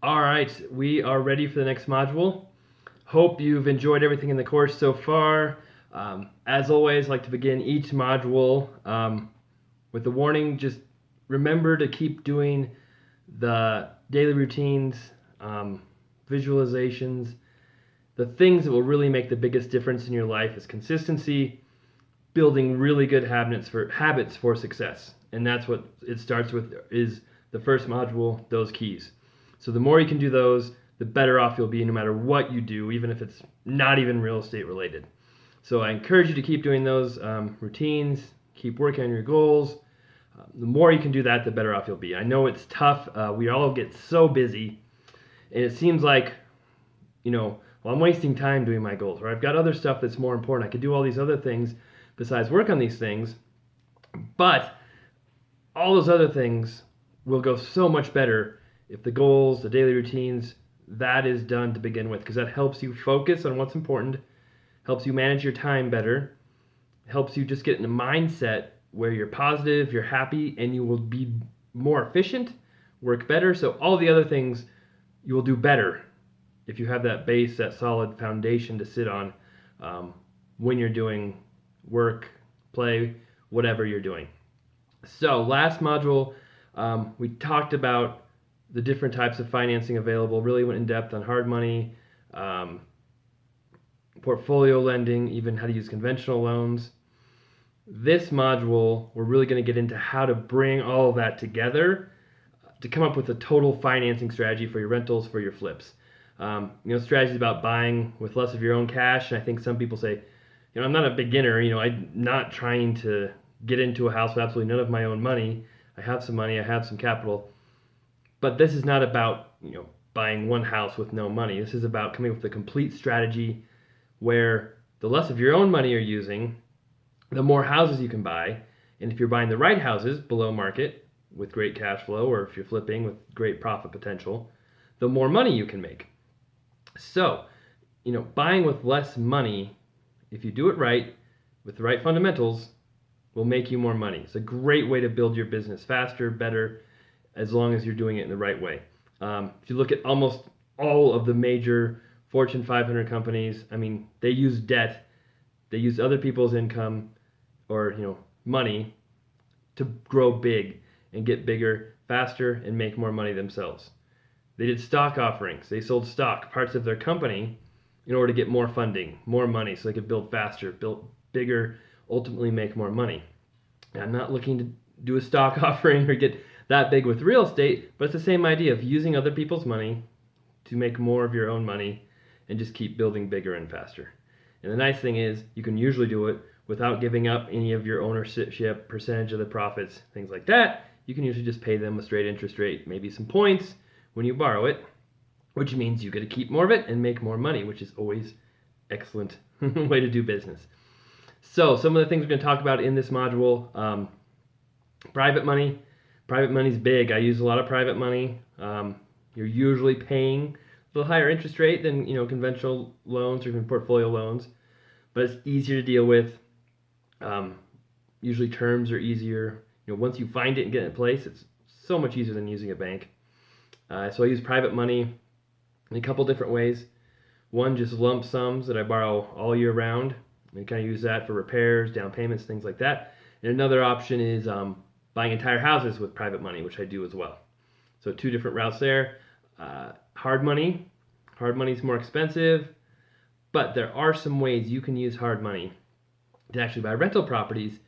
All right, we are ready for the next module. Hope you've enjoyed everything in the course so far. As always, I like to begin each module with the warning, just remember to keep doing the daily routines, visualizations. The things that will really make the biggest difference in your life is consistency, building really good habits for success. And that's what it starts with, is the first module, those keys. So the more you can do those, the better off you'll be no matter what you do, even if it's not even real estate related. So I encourage you to keep doing those routines, keep working on your goals. The more you can do that, the better off you'll be. I know it's tough. We all get so busy, and it seems like, well, I'm wasting time doing my goals, or I've got other stuff that's more important. I could do all these other things besides work on these things, but all those other things will go so much better if the goals, the daily routines, that is done to begin with, because that helps you focus on what's important, helps you manage your time better, helps you just get in a mindset where you're positive, you're happy, and you will be more efficient, work better. So all the other things you will do better if you have that base, that solid foundation to sit on when you're doing work, play, whatever you're doing. So last module, we talked about the different types of financing available, really went in depth on hard money, portfolio lending, even how to use conventional loans. This module, we're really going to get into how to bring all of that together to come up with a total financing strategy for your rentals, for your flips. Strategies about buying with less of your own cash. And I think some people say, I'm not a beginner. I'm not trying to get into a house with absolutely none of my own money. I have some money, I have some capital. But this is not about, buying one house with no money. This is about coming up with a complete strategy where the less of your own money you're using, the more houses you can buy. And if you're buying the right houses below market with great cash flow, or if you're flipping with great profit potential, the more money you can make. So, buying with less money, if you do it right, with the right fundamentals, will make you more money. It's a great way to build your business faster, better, as long as you're doing it in the right way. If you look at almost all of the major Fortune 500 companies, they use debt, they use other people's income or money to grow big and get bigger faster and make more money themselves. They did stock offerings. They sold stock, parts of their company, in order to get more funding, more money, so they could build faster, build bigger, ultimately make more money. Now, I'm not looking to do a stock offering or get that big with real estate, but it's the same idea of using other people's money to make more of your own money and just keep building bigger and faster. And the nice thing is you can usually do it without giving up any of your ownership, percentage of the profits, things like that. You can usually just pay them a straight interest rate, maybe some points when you borrow it, which means you get to keep more of it and make more money, which is always excellent way to do business. So some of the things we're going to talk about in this module, private money. Private money is big. I use a lot of private money. You're usually paying a little higher interest rate than conventional loans or even portfolio loans, but it's easier to deal with. Usually terms are easier. Once you find it and get it in place, it's so much easier than using a bank. So I use private money in a couple different ways. One, just lump sums that I borrow all year round. I kind of use that for repairs, down payments, things like that. And another option is buying entire houses with private money, which I do as well. So two different routes there. Hard money. Hard money is more expensive, but there are some ways you can use hard money to actually buy rental properties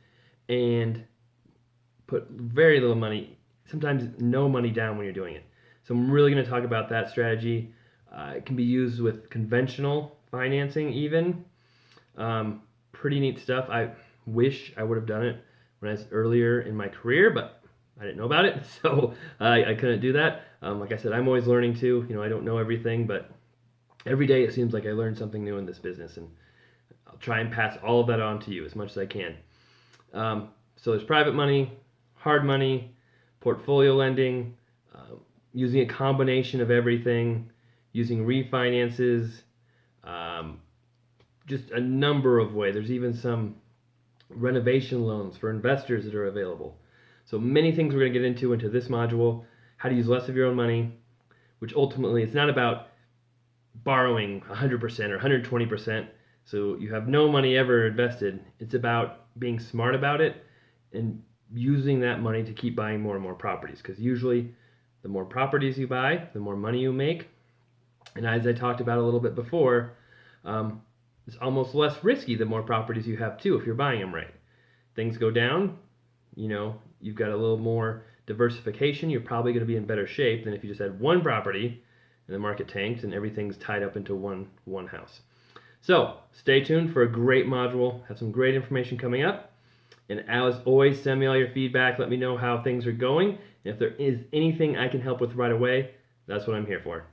and put very little money, sometimes no money down when you're doing it. So I'm really going to talk about that strategy. It can be used with conventional financing even. Pretty neat stuff. I wish I would have done it when I was earlier in my career, but I didn't know about it, so I couldn't do that. Like I said, I'm always learning too. I don't know everything, but every day it seems like I learn something new in this business, and I'll try and pass all of that on to you as much as I can. So there's private money, hard money, portfolio lending, using a combination of everything, using refinances, just a number of ways. There's even some renovation loans for investors that are available. So many things we're going to get into this module. How to use less of your own money, which ultimately it's not about borrowing 100% or 120%, so you have no money ever invested. It's about being smart about it and using that money to keep buying more and more properties, because usually the more properties you buy, the more money you make. And as I talked about a little bit before, it's almost less risky the more properties you have too if you're buying them right. Things go down, you've got a little more diversification. You're probably going to be in better shape than if you just had one property and the market tanked and everything's tied up into one house. So stay tuned for a great module. Have some great information coming up. And as always, send me all your feedback. Let me know how things are going. And if there is anything I can help with right away, that's what I'm here for.